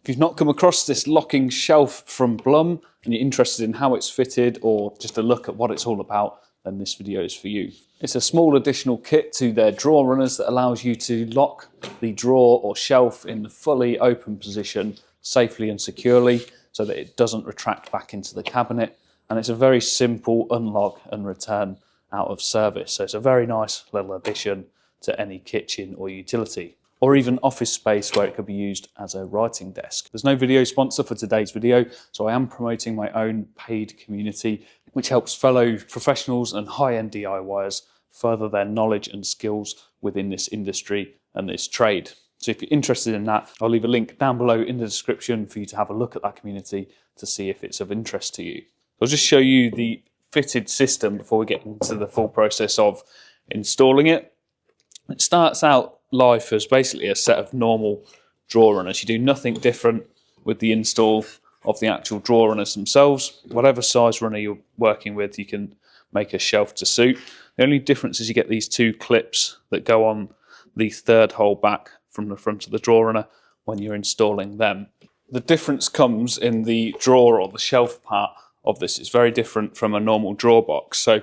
If you've not come across this locking shelf from Blum and you're interested in how it's fitted or just a look at what it's all about, then this video is for you. It's a small additional kit to their drawer runners that allows you to lock the drawer or shelf in the fully open position safely and securely so that it doesn't retract back into the cabinet. And it's a very simple unlock and return out of service. So it's a very nice little addition to any kitchen or utility, or even office space where it could be used as a writing desk. There's no video sponsor for today's video, so I am promoting my own paid community, which helps fellow professionals and high-end DIYers further their knowledge and skills within this industry and this trade. So if you're interested in that, I'll leave a link down below in the description for you to have a look at that community to see if it's of interest to you. I'll just show you the fitted system before we get into the full process of installing it. It starts out life as basically a set of normal drawer runners. You do nothing different with the install of the actual drawer runners themselves. Whatever size runner you're working with, you can make a shelf to suit. The only difference is you get these two clips that go on the third hole back from the front of the drawer runner when you're installing them. The difference comes in the drawer or the shelf part of this. It's very different from a normal drawer box. So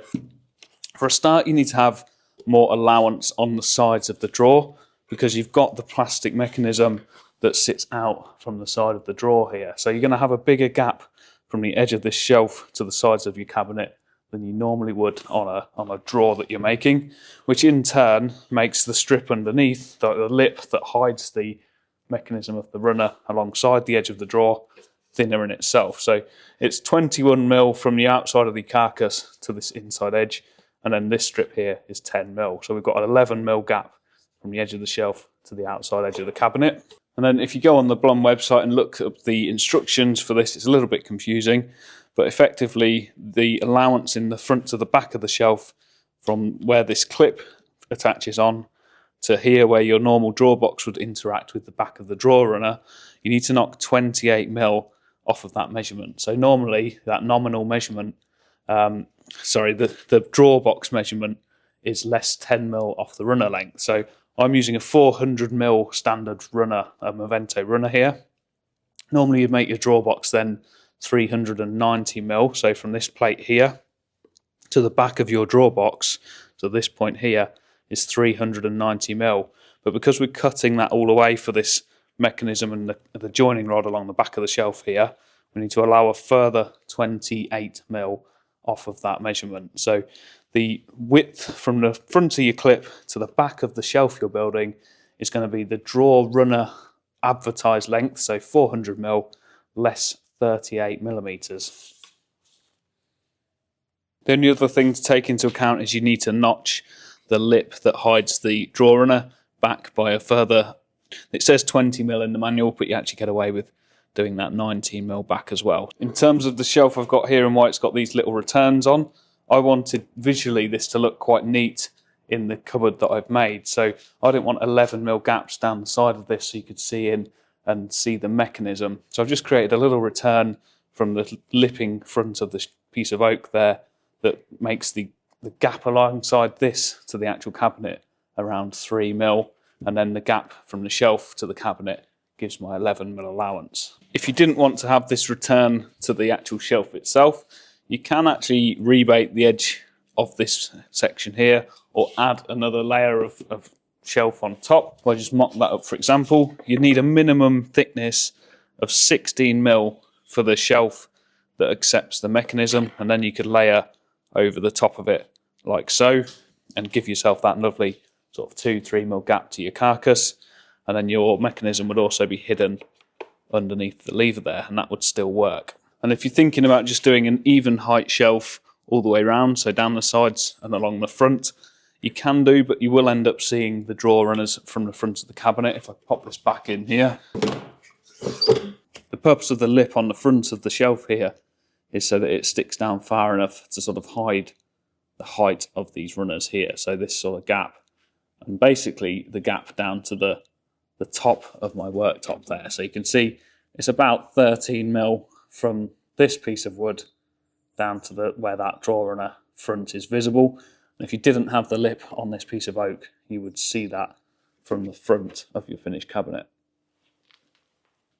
for a start, you need to have more allowance on the sides of the drawer because you've got the plastic mechanism that sits out from the side of the drawer here. So you're going to have a bigger gap from the edge of this shelf to the sides of your cabinet than you normally would on a drawer that you're making, which in turn makes the strip underneath, the lip that hides the mechanism of the runner alongside the edge of the drawer, thinner in itself. So it's 21mm from the outside of the carcass to this inside edge, and then this strip here is 10mm. So we've got an 11mm gap from the edge of the shelf to the outside edge of the cabinet. And then if you go on the Blum website and look up the instructions for this, it's a little bit confusing, but effectively the allowance in the front to the back of the shelf from where this clip attaches on to here where your normal drawer box would interact with the back of the drawer runner, you need to knock 28mm off of that measurement. So normally that nominal measurement, the drawer box measurement is less 10mm off the runner length. So I'm using a 400mm standard runner, a Movento runner here. Normally you'd make your drawer box then 390mm. So from this plate here to the back of your drawer box, so this point here is 390mm. But because we're cutting that all away for this mechanism and the joining rod along the back of the shelf here, we need to allow a further 28mm off of that measurement. So the width from the front of your clip to the back of the shelf you're building is going to be the drawer runner advertised length, so 400mm less 38mm. The only other thing to take into account is you need to notch the lip that hides the drawer runner back by a further, it says 20mm in the manual, but you actually get away with doing that 19mm back as well. In terms of the shelf I've got here and why it's got these little returns on, I wanted visually this to look quite neat in the cupboard that I've made. So I didn't want 11mm gaps down the side of this so you could see in and see the mechanism. So I've just created a little return from the lipping front of the piece of oak there that makes the gap alongside this to the actual cabinet around 3mm, and then the gap from the shelf to the cabinet gives my 11mm allowance. If you didn't want to have this return to the actual shelf itself, you can actually rebate the edge of this section here or add another layer of shelf on top. If I just mock that up, for example, you need a minimum thickness of 16mm for the shelf that accepts the mechanism, and then you could layer over the top of it like so and give yourself that lovely sort of 2-3mm gap to your carcass, and then your mechanism would also be hidden underneath the lever there, and that would still work. And if you're thinking about just doing an even height shelf all the way around, so down the sides and along the front, you can do, but you will end up seeing the drawer runners from the front of the cabinet. If I pop this back in here, the purpose of the lip on the front of the shelf here is so that it sticks down far enough to sort of hide the height of these runners here. So this sort of gap, and basically the gap down to the top of my worktop there. So you can see it's about 13mm from this piece of wood down to where that drawer runner front is visible. And if you didn't have the lip on this piece of oak, you would see that from the front of your finished cabinet.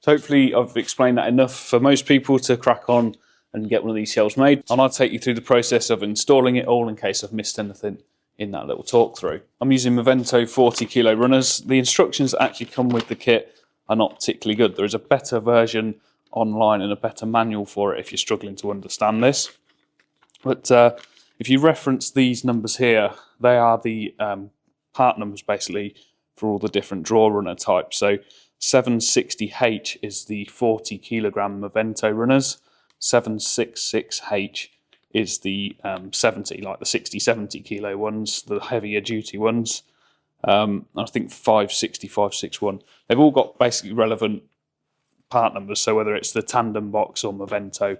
So hopefully I've explained that enough for most people to crack on and get one of these shelves made. And I'll take you through the process of installing it all in case I've missed anything in that little talk through. I'm using Movento 40 kilo runners. The instructions that actually come with the kit are not particularly good. There is a better version online and a better manual for it if you're struggling to understand this. But if you reference these numbers here, they are the part numbers basically for all the different draw runner types. So 760H is the 40 kilogram Movento runners. 766H is the 70, like the 60-70 kilo ones, the heavier duty ones. I think 560, 561. They've all got basically relevant part numbers. So whether it's the tandem box or Movento,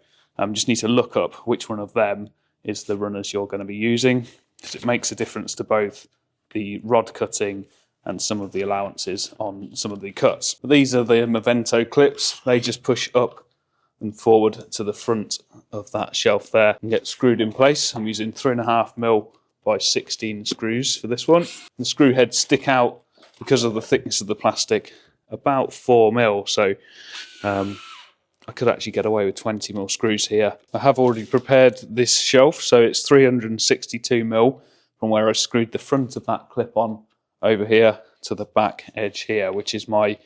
just need to look up which one of them is the runners you're going to be using, because it makes a difference to both the rod cutting and some of the allowances on some of the cuts. But these are the Movento clips. They just push up and forward to the front of that shelf there and get screwed in place. I'm using 3.5mm by 16 screws for this one. The screw heads stick out because of the thickness of the plastic about 4mm, so I could actually get away with 20mm screws here. I have already prepared this shelf, so it's 362mm from where I screwed the front of that clip on over here to the back edge here, which is my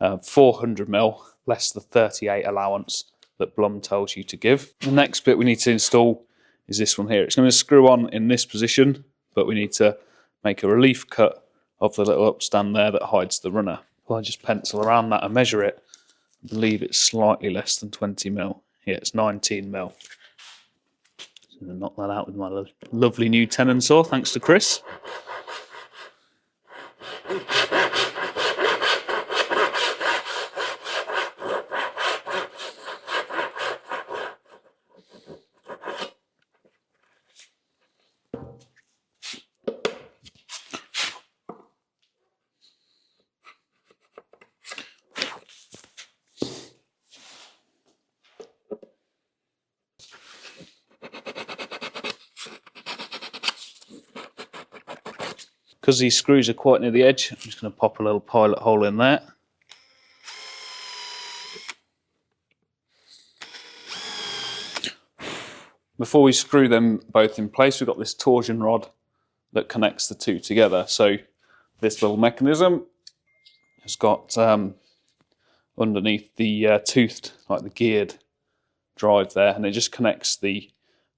400mm less the 38 allowance that Blum tells you to give. The next bit we need to install is this one here. It's going to screw on in this position, but we need to make a relief cut of the little upstand there that hides the runner. Well, I just pencil around that and measure it. I believe it's slightly less than 20mm. Yeah, it's 19mm. So I'm going to knock that out with my lovely new tenon saw, thanks to Chris. Because these screws are quite near the edge, I'm just going to pop a little pilot hole in there. Before we screw them both in place, we've got this torsion rod that connects the two together. So this little mechanism has got underneath the toothed, like the geared drive there, and it just connects the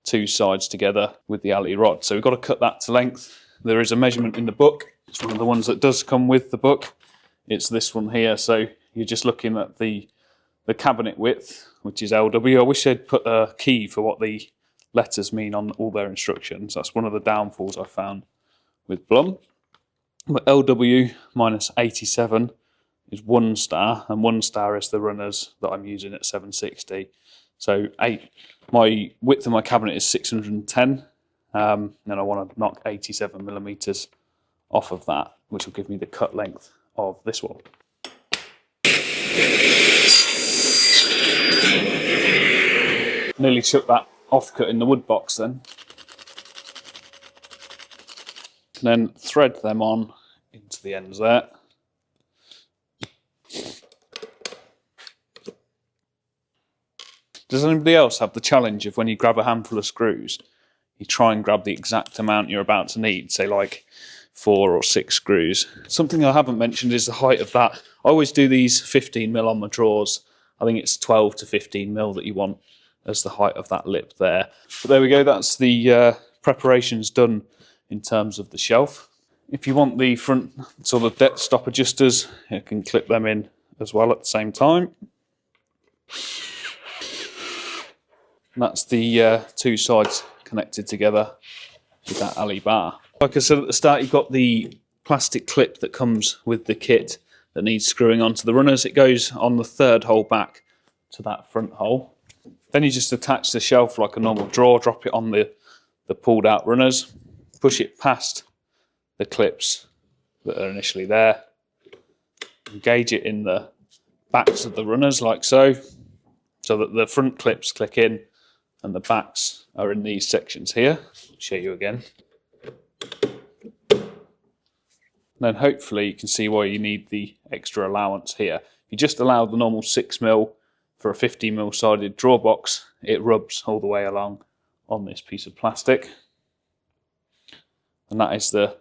two sides together with the alley rod. So we've got to cut that to length. There is a measurement in the book. It's one of the ones that does come with the book. It's this one here. So you're just looking at the cabinet width, which is LW. I wish they'd put a key for what the letters mean on all their instructions. That's one of the downfalls I found with Blum. But LW minus 87 is 1 star, and 1 star is the runners that I'm using at 760. So my width of my cabinet is 610. And I want to knock 87mm off of that, which will give me the cut length of this one. Nearly took that offcut in the wood box then. And then thread them on into the ends there. Does anybody else have the challenge of when you grab a handful of screws, you try and grab the exact amount you're about to need, say like 4 or 6 screws? Something I haven't mentioned is the height of that. I always do these 15mm on my drawers. I think it's 12 to 15mm that you want as the height of that lip there. But there we go, that's the preparations done in terms of the shelf. If you want the front sort of depth stop adjusters, you can clip them in as well at the same time. And that's the two sides connected together with that alley bar. Like I said at the start, you've got the plastic clip that comes with the kit that needs screwing onto the runners. It goes on the 3rd hole back to that front hole. Then you just attach the shelf like a normal drawer, drop it on the pulled out runners, push it past the clips that are initially there, engage it in the backs of the runners like so that the front clips click in and the backs are in these sections here. I'll show you again. And then hopefully you can see why you need the extra allowance here. If you just allow the normal 6mm for a 50mm sided drawer box, it rubs all the way along on this piece of plastic. And that is the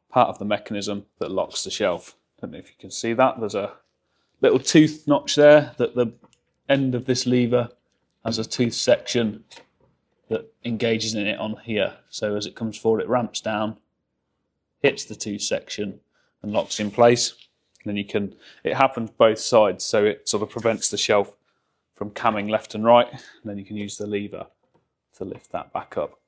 part of the mechanism that locks the shelf. I don't know if you can see that. There's a little tooth notch there that the end of this lever has a tooth section that engages in it on here. So as it comes forward, it ramps down, hits the tooth section and locks in place. And then you can, it happens both sides, so it sort of prevents the shelf from camming left and right. And then you can use the lever to lift that back up.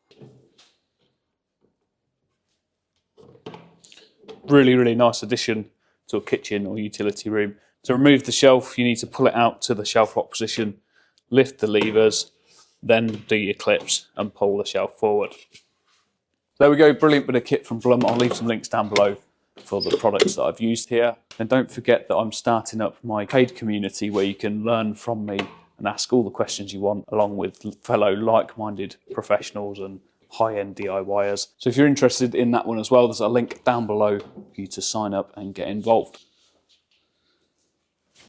Really, really nice addition to a kitchen or utility room. To remove the shelf, you need to pull it out to the shelf lock position, lift the levers, then do your clips and pull the shelf forward. There we go, brilliant bit of kit from Blum. I'll leave some links down below for the products that I've used here. And don't forget that I'm starting up my paid community where you can learn from me and ask all the questions you want, along with fellow like-minded professionals and high-end DIYers. So if you're interested in that one as well, there's a link down below for you to sign up and get involved.